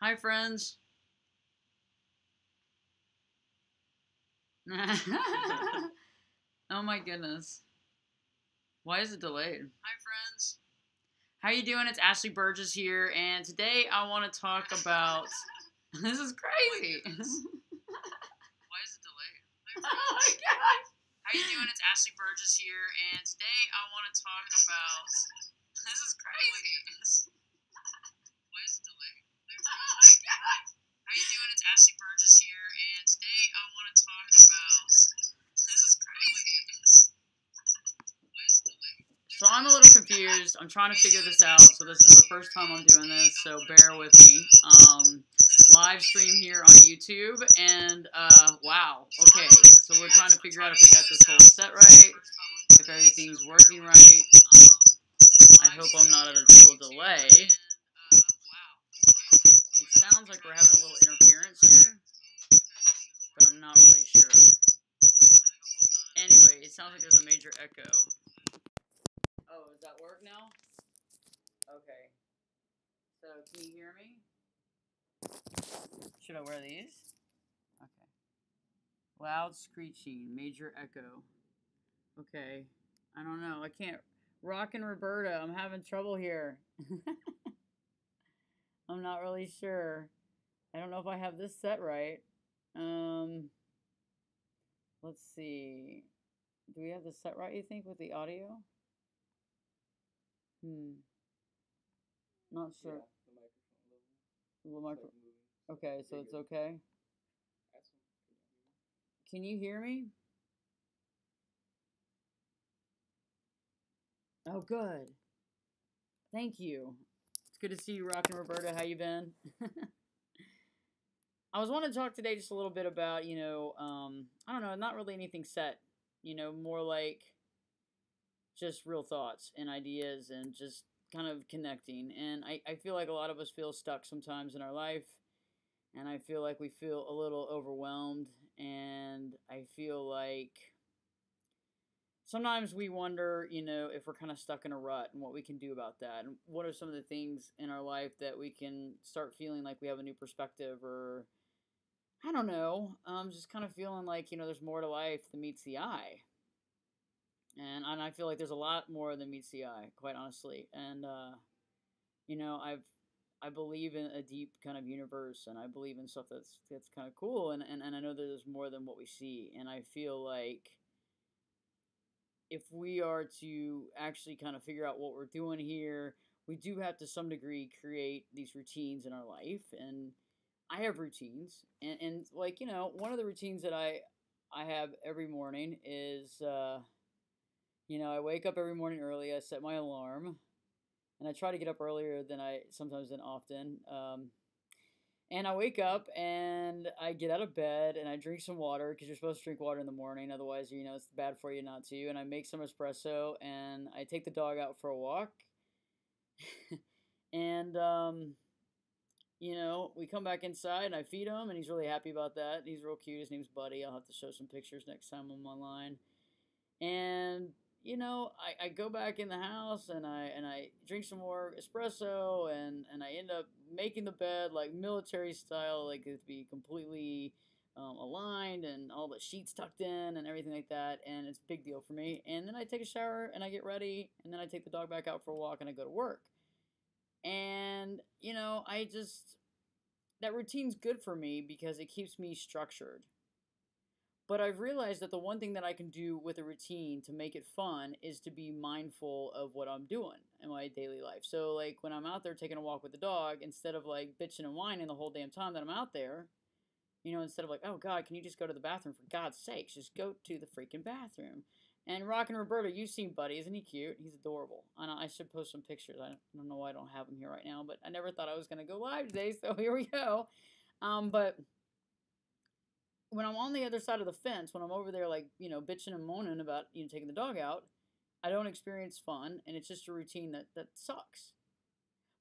Hi, friends. Oh my goodness. Why is it delayed? Hi, friends. How you doing? It's Ashley Berges here, and today I want to talk about. This is crazy. Why is it delayed? Oh my gosh. How you doing? It's Ashley Berges here, and today I want to talk about. This is crazy. Why is it delayed? Oh my gosh. How you doing? It's Ashley Berges here, and today I want to talk about. This is crazy. Why is it delayed? So I'm a little confused. I'm trying to figure this out. So this is the first time I'm doing this, so bear with me. Live stream here on YouTube, and wow. Okay, so we're trying to figure out if we got this whole set right, if everything's working right. I hope I'm not at a total delay. It sounds like we're having a little interference here, but I'm not really sure. Anyway, it sounds like there's a major echo. Oh, does that work now? Okay. So, can you hear me? Should I wear these? Okay. Loud screeching, major echo. Okay. I don't know. I can't. Rockin' Roberta, I'm having trouble here. I'm not really sure. I don't know if I have this set right. Let's see. Do we have this set right, you think, with the audio? Not sure. Yeah, the microphone level. Okay, so it's okay. Can you hear me? Oh, good. Thank you. It's good to see you, Rockin' Roberta. How you been? I was wanting to talk today just a little bit about, I don't know, not really anything set. More like just real thoughts and ideas and just kind of connecting. And I feel like a lot of us feel stuck sometimes in our life. And I feel like we feel a little overwhelmed. And I feel like sometimes we wonder, if we're kind of stuck in a rut and what we can do about that. And what are some of the things in our life that we can start feeling like we have a new perspective, or I don't know, just kind of feeling like, there's more to life than meets the eye. And I feel like there's a lot more than meets the eye, quite honestly. And, I believe in a deep kind of universe, and I believe in stuff that's kind of cool. And I know that there's more than what we see. And I feel like if we are to actually kind of figure out what we're doing here, we do have to some degree create these routines in our life. And I have routines, and like, one of the routines that I have every morning is, I wake up every morning early. I set my alarm, and I try to get up earlier than often. And I wake up and I get out of bed and I drink some water, because you're supposed to drink water in the morning. Otherwise, it's bad for you not to. And I make some espresso and I take the dog out for a walk. And, we come back inside and I feed him, and he's really happy about that. He's real cute. His name's Buddy. I'll have to show some pictures next time I'm online. And I go back in the house and I drink some more espresso, and I end up making the bed like military style, like it to be completely aligned and all the sheets tucked in and everything like that. And it's a big deal for me. And then I take a shower and I get ready, and then I take the dog back out for a walk and I go to work. And that routine's good for me because it keeps me structured. But I've realized that the one thing that I can do with a routine to make it fun is to be mindful of what I'm doing in my daily life. So, like, when I'm out there taking a walk with the dog, instead of, like, bitching and whining the whole damn time that I'm out there, instead of, like, oh, God, can you just go to the bathroom? For God's sakes, just go to the freaking bathroom. And Rockin' Roberta, you've seen Buddy. Isn't he cute? He's adorable. And I should post some pictures. I don't know why I don't have him here right now, but I never thought I was going to go live today, so here we go. But when I'm on the other side of the fence, when I'm over there, like, bitching and moaning about, taking the dog out, I don't experience fun, and it's just a routine that sucks.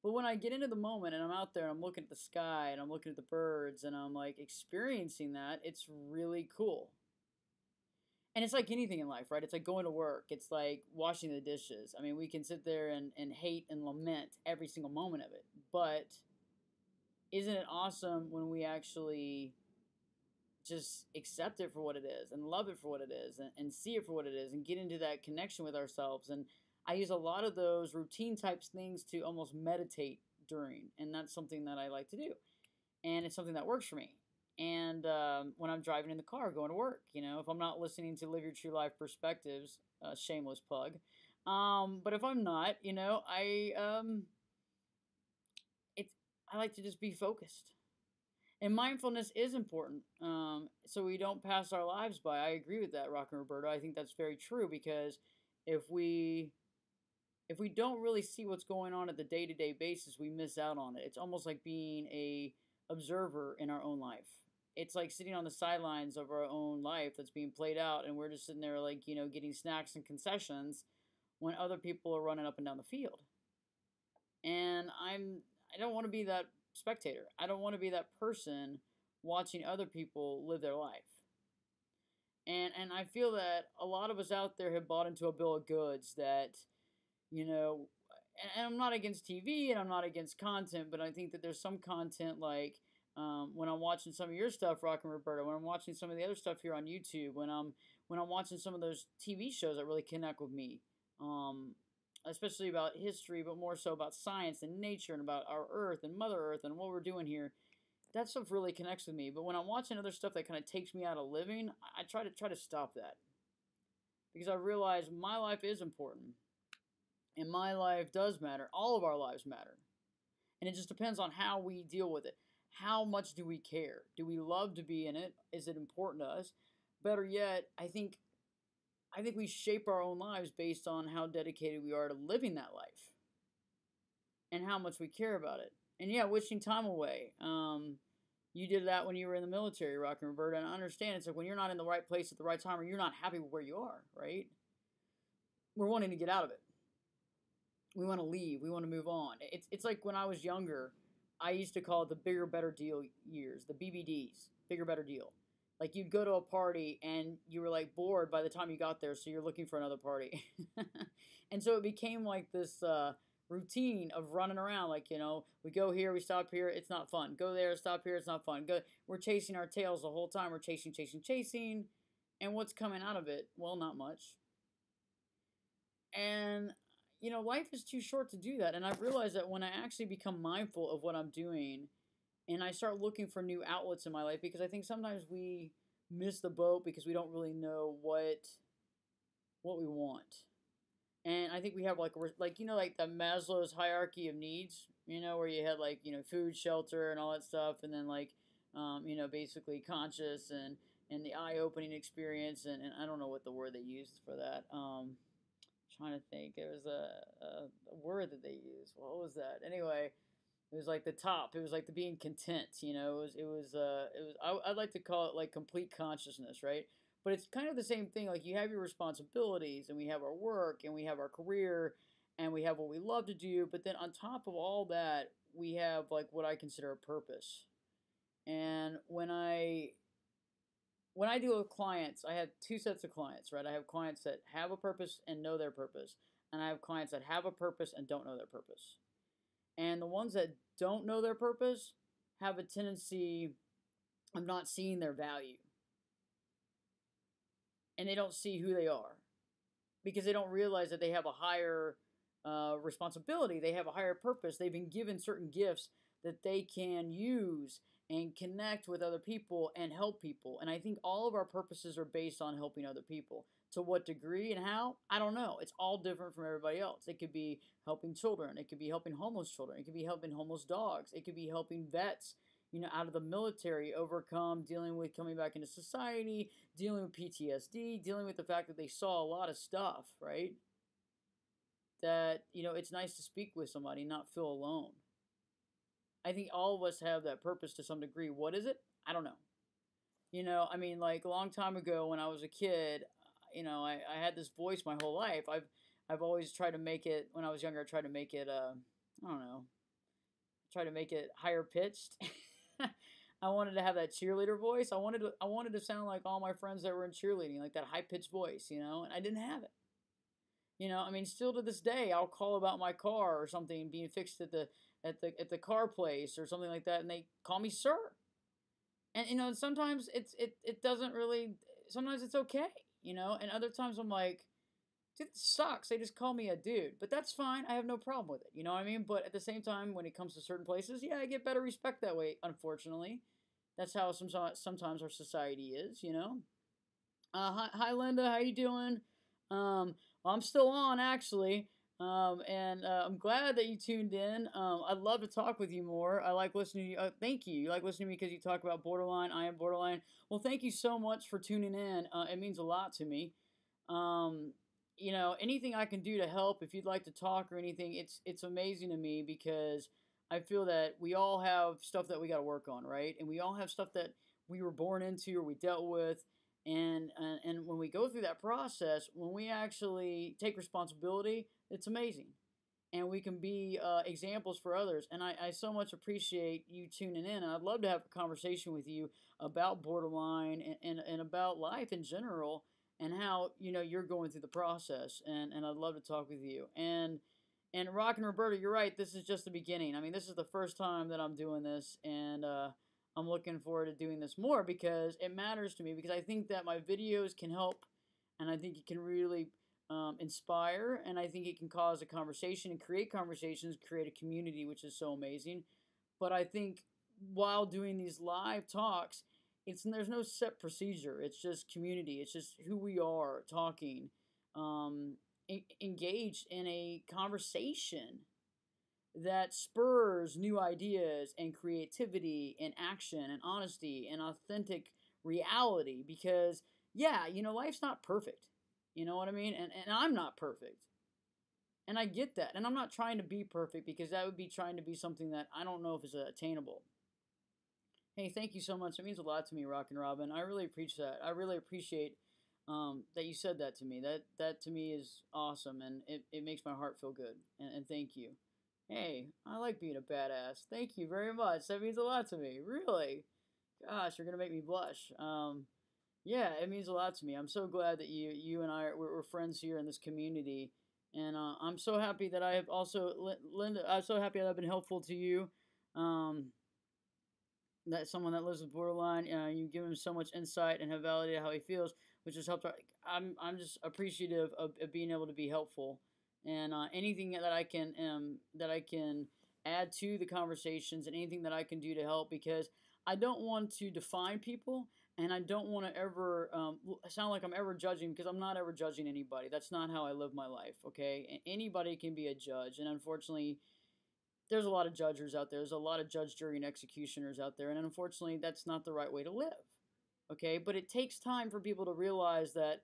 But when I get into the moment and I'm out there and I'm looking at the sky and I'm looking at the birds and I'm, like, experiencing that, it's really cool. And it's like anything in life, right? It's like going to work. It's like washing the dishes. I mean, we can sit there and hate and lament every single moment of it. But isn't it awesome when we actually just accept it for what it is and love it for what it is and see it for what it is and get into that connection with ourselves? And I use a lot of those routine types things to almost meditate during, and that's something that I like to do, and it's something that works for me. And when I'm driving in the car going to work, if I'm not listening to Live Your True Life Perspectives, shameless plug, but if I'm not, it's I like to just be focused. And mindfulness is important, so we don't pass our lives by. I agree with that, Rock and Roberto. I think that's very true, because if we if we don't really see what's going on at the day-to-day basis, we miss out on it. It's almost like being a observer in our own life. It's like sitting on the sidelines of our own life that's being played out, and we're just sitting there like, getting snacks and concessions when other people are running up and down the field. And I don't want to be that spectator. I don't want to be that person watching other people live their life. And I feel that a lot of us out there have bought into a bill of goods that, and I'm not against TV and I'm not against content, but I think that there's some content like when I'm watching some of your stuff, Rock and Roberta, when I'm watching some of the other stuff here on YouTube, when I'm watching some of those TV shows that really connect with me, especially about history, but more so about science and nature and about our Earth and Mother Earth and what we're doing here. That stuff really connects with me. But when I'm watching other stuff that kind of takes me out of living, I try to stop that, because I realize my life is important, and my life does matter. All of our lives matter, and it just depends on how we deal with it. How much do we care? Do we love to be in it? Is it important to us? Better yet, I think we shape our own lives based on how dedicated we are to living that life and how much we care about it. And yeah, wishing time away. You did that when you were in the military, Rock and Roberta, and I understand it's like when you're not in the right place at the right time, or you're not happy with where you are, right? We're wanting to get out of it. We want to leave. We want to move on. It's like when I was younger, I used to call it the bigger, better deal years, the BBDs, bigger, better deal. Like you'd go to a party and you were like bored by the time you got there, so you're looking for another party. And so it became like this routine of running around. Like, we go here, we stop here, it's not fun. Go there, stop here, it's not fun. We're chasing our tails the whole time. We're chasing. And what's coming out of it? Well, not much. And, life is too short to do that. And I've realized that when I actually become mindful of what I'm doing, and I start looking for new outlets in my life, because I think sometimes we miss the boat because we don't really know what we want. And I think we have like the Maslow's hierarchy of needs, where you had like, food, shelter, and all that stuff, and then like, basically conscious and the eye-opening experience, and I don't know what the word they used for that. Trying to think, it was a word that they used. What was that? Anyway, it was like the top. It was like the being content. I'd like to call it like complete consciousness, right? But it's kind of the same thing. Like you have your responsibilities, and we have our work, and we have our career, and we have what we love to do. But then on top of all that, we have like what I consider a purpose. And when I deal with clients, I have two sets of clients, right? I have clients that have a purpose and know their purpose, and I have clients that have a purpose and don't know their purpose. And the ones that don't know their purpose have a tendency of not seeing their value. And they don't see who they are, because they don't realize that they have a higher responsibility. They have a higher purpose. They've been given certain gifts that they can use and connect with other people and help people. And I think all of our purposes are based on helping other people. To what degree and how, I don't know. It's all different from everybody else. It could be helping children. It could be helping homeless children. It could be helping homeless dogs. It could be helping vets, out of the military, overcome dealing with coming back into society, dealing with PTSD, dealing with the fact that they saw a lot of stuff, right? That, it's nice to speak with somebody, not feel alone. I think all of us have that purpose to some degree. What is it? I don't know. Like a long time ago when I was a kid, I had this voice my whole life. I've always tried to make it, when I was younger, I tried to make it, I don't know, try to make it higher pitched. I wanted to have that cheerleader voice. I wanted to sound like all my friends that were in cheerleading, like that high pitched voice, and I didn't have it. You know, I mean, still to this day, I'll call about my car or something being fixed at the car place or something like that, and they call me sir. And you know, sometimes it doesn't really. Sometimes it's okay, you know, and other times I'm like, dude, this sucks. They just call me a dude, but that's fine. I have no problem with it. You know what I mean? But at the same time, when it comes to certain places, yeah, I get better respect that way. Unfortunately, that's how sometimes our society is. You know. Hi Linda, how you doing? Well, I'm still on actually, and I'm glad that you tuned in. I'd love to talk with you more. I like listening to you. Thank you. You like listening to me because you talk about borderline. I am borderline. Well, thank you so much for tuning in. It means a lot to me. Um, you know, anything I can do to help, if you'd like to talk or anything, it's amazing to me because I feel that we all have stuff that we got to work on, right? And we all have stuff that we were born into or we dealt with, and when we go through that process, when we actually take responsibility, it's amazing, and we can be examples for others. And I so much appreciate you tuning in. And I'd love to have a conversation with you about borderline and about life in general and how you know you're going through the process. And I'd love to talk with you. And Rock and Roberta, you're right. This is just the beginning. I mean, this is the first time that I'm doing this, and I'm looking forward to doing this more because it matters to me. Because I think that my videos can help, and I think it can really inspire, and I think it can cause a conversation and create conversations, create a community, which is so amazing. But I think while doing these live talks, there's no set procedure. It's just community. It's just who we are talking, engaged in a conversation that spurs new ideas and creativity and action and honesty and authentic reality. Because yeah, you know, life's not perfect. You know what I mean? And I'm not perfect. And I get that. And I'm not trying to be perfect because that would be trying to be something that I don't know if is attainable. Hey, thank you so much. It means a lot to me, Rock and Robin. I really appreciate that. I really appreciate that you said that to me. That to me is awesome, and it makes my heart feel good. And thank you. Hey, I like being a badass. Thank you very much. That means a lot to me. Really. Gosh, you're gonna make me blush. Yeah, it means a lot to me. I'm so glad that you and we're friends here in this community, and I'm so happy that I have also Linda. I'm so happy that I've been helpful to you. Um, that someone that lives with borderline, you give him so much insight and have validated how he feels, which has helped. I'm just appreciative of being able to be helpful, and anything that I can add to the conversations and anything that I can do to help, because I don't want to define people, and I don't want to ever sound like I'm ever judging, because I'm not ever judging anybody. That's not how I live my life. Okay, anybody can be a judge, and unfortunately there's a lot of judges out there. There's a lot of judge, jury, and executioners out there. And unfortunately, that's not the right way to live. Okay? But it takes time for people to realize that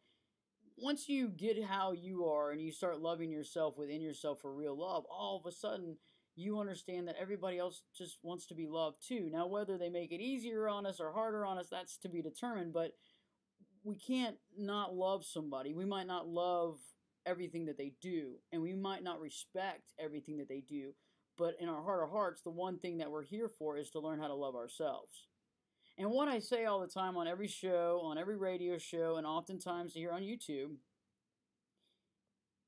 once you get how you are and you start loving yourself within yourself for real love, all of a sudden you understand that everybody else just wants to be loved too. Now, whether they make it easier on us or harder on us, that's to be determined. But we can't not love somebody. We might not love everything that they do, and we might not respect everything that they do. But in our heart of hearts, the one thing that we're here for is to learn how to love ourselves. And what I say all the time on every show, on every radio show, and oftentimes here on YouTube,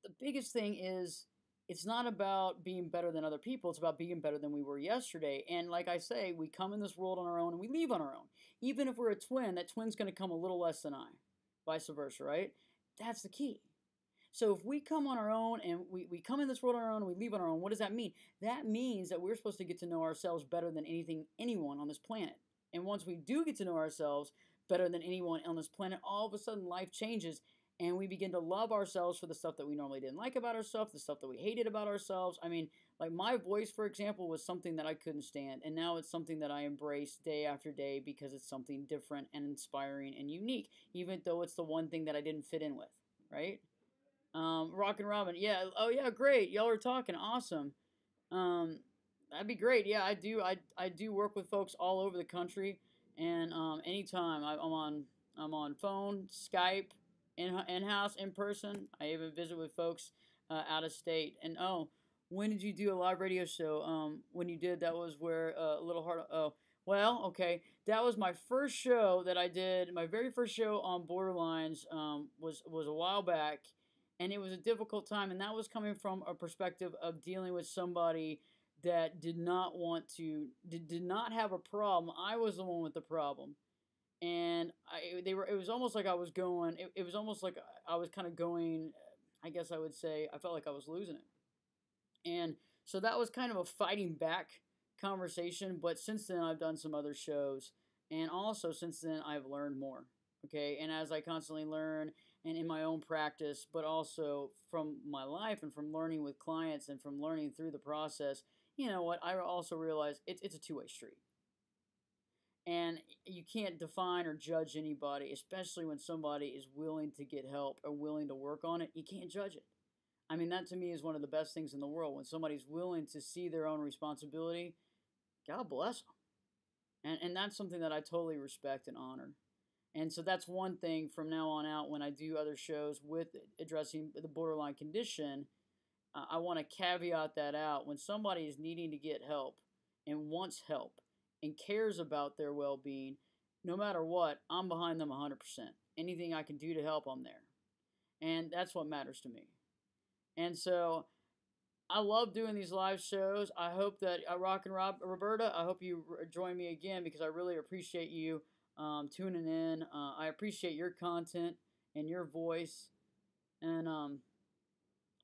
the biggest thing is it's not about being better than other people. It's about being better than we were yesterday. And like I say, we come in this world on our own and we leave on our own. Even if we're a twin, that twin's going to come a little less than I, vice versa, right? That's the key. So if we come on our own and we come in this world on our own and we leave on our own, what does that mean? That means that we're supposed to get to know ourselves better than anyone on this planet. And once we do get to know ourselves better than anyone on this planet, all of a sudden life changes and we begin to love ourselves for the stuff that we normally didn't like about ourselves, the stuff that we hated about ourselves. I mean, like my voice, for example, was something that I couldn't stand. And now it's something that I embrace day after day because it's something different and inspiring and unique, even though it's the one thing that I didn't fit in with, right? Rock and Robin, yeah. Oh yeah, great. Y'all are talking, awesome. That'd be great. Yeah, I do. I do work with folks all over the country, and anytime I'm on phone, Skype, in house, in person. I even visit with folks out of state. And oh, when did you do a live radio show? When you did, that was where a little hard. Oh, well, okay. That was my first show that I did. My very first show on Borderlines was a while back, And it was a difficult time, and that was coming from a perspective of dealing with somebody that did not want to, did not have a problem. I was the one with the problem, and they were. It was almost like I was going. It was almost like I was kind of going. I guess I would say I felt like I was losing it, and so that was kind of a fighting back conversation. But since then, I've done some other shows, and also since then, I've learned more. Okay, and as I constantly learn, and in my own practice, but also from my life and from learning with clients and from learning through the process, you know what? I also realize it's a two-way street. And you can't define or judge anybody, especially when somebody is willing to get help or willing to work on it. You can't judge it. I mean, that to me is one of the best things in the world. When somebody's willing to see their own responsibility, God bless them. And that's something that I totally respect and honor. And so that's one thing from now on out when I do other shows with addressing the borderline condition. I want to caveat that out. When somebody is needing to get help and wants help and cares about their well being, no matter what, I'm behind them 100%. Anything I can do to help, I'm there. And that's what matters to me. And so I love doing these live shows. I hope that Rock and Roberta, I hope you join me again because I really appreciate you tuning in. I appreciate your content and your voice. And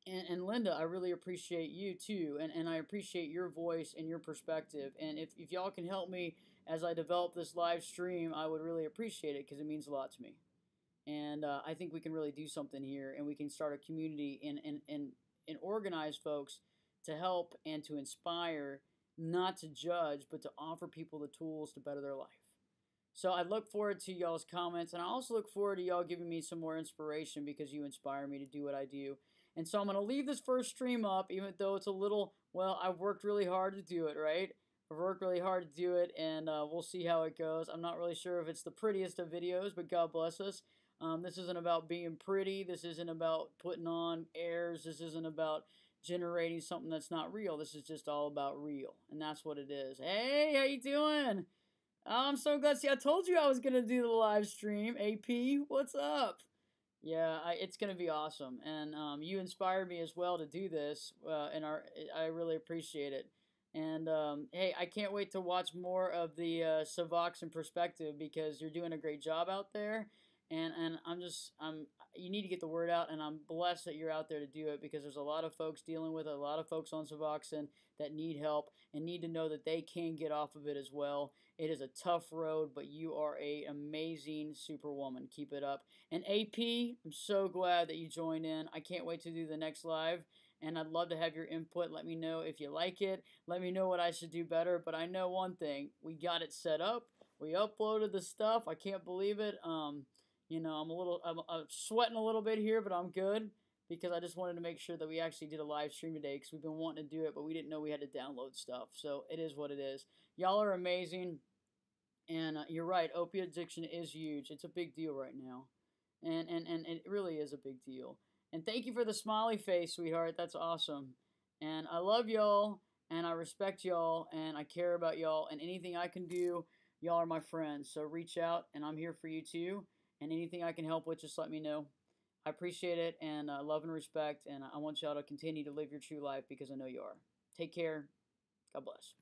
Linda, I really appreciate you too. And I appreciate your voice and your perspective. And if y'all can help me as I develop this live stream, I would really appreciate it because it means a lot to me. And I think we can really do something here, and we can start a community and organize folks to help and to inspire, not to judge, but to offer people the tools to better their life. So I look forward to y'all's comments, and I also look forward to y'all giving me some more inspiration because you inspire me to do what I do. And so I'm going to leave this first stream up, even though it's a little, well, I've worked really hard to do it, right? I've worked really hard to do it, and we'll see how it goes. I'm not really sure if it's the prettiest of videos, but God bless us. This isn't about being pretty. This isn't about putting on airs. This isn't about generating something that's not real. This is just all about real, and that's what it is. Hey, how you doing? I'm so glad. See, I told you I was going to do the live stream. AP, what's up? Yeah, it's going to be awesome. And you inspired me as well to do this, and I really appreciate it. And hey, I can't wait to watch more of the Savox in perspective because you're doing a great job out there. And you need to get the word out, and I'm blessed that you're out there to do it because there's a lot of folks dealing with it, a lot of folks on Suboxone that need help and need to know that they can get off of it as well. It is a tough road, but you are an amazing superwoman. Keep it up. And AP, I'm so glad that you joined in. I can't wait to do the next live, and I'd love to have your input. Let me know if you like it. Let me know what I should do better, but I know one thing. We got it set up. We uploaded the stuff. I can't believe it. You know, I'm sweating a little bit here, but I'm good because I just wanted to make sure that we actually did a live stream today because we've been wanting to do it, but we didn't know we had to download stuff. So it is what it is. Y'all are amazing, and you're right. Opiate addiction is huge. It's a big deal right now, and it really is a big deal. And thank you for the smiley face, sweetheart. That's awesome. And I love y'all, and I respect y'all, and I care about y'all, and anything I can do, y'all are my friends. So reach out, and I'm here for you too. And anything I can help with, just let me know. I appreciate it, and love and respect, and I want y'all to continue to live your true life because I know you are. Take care. God bless.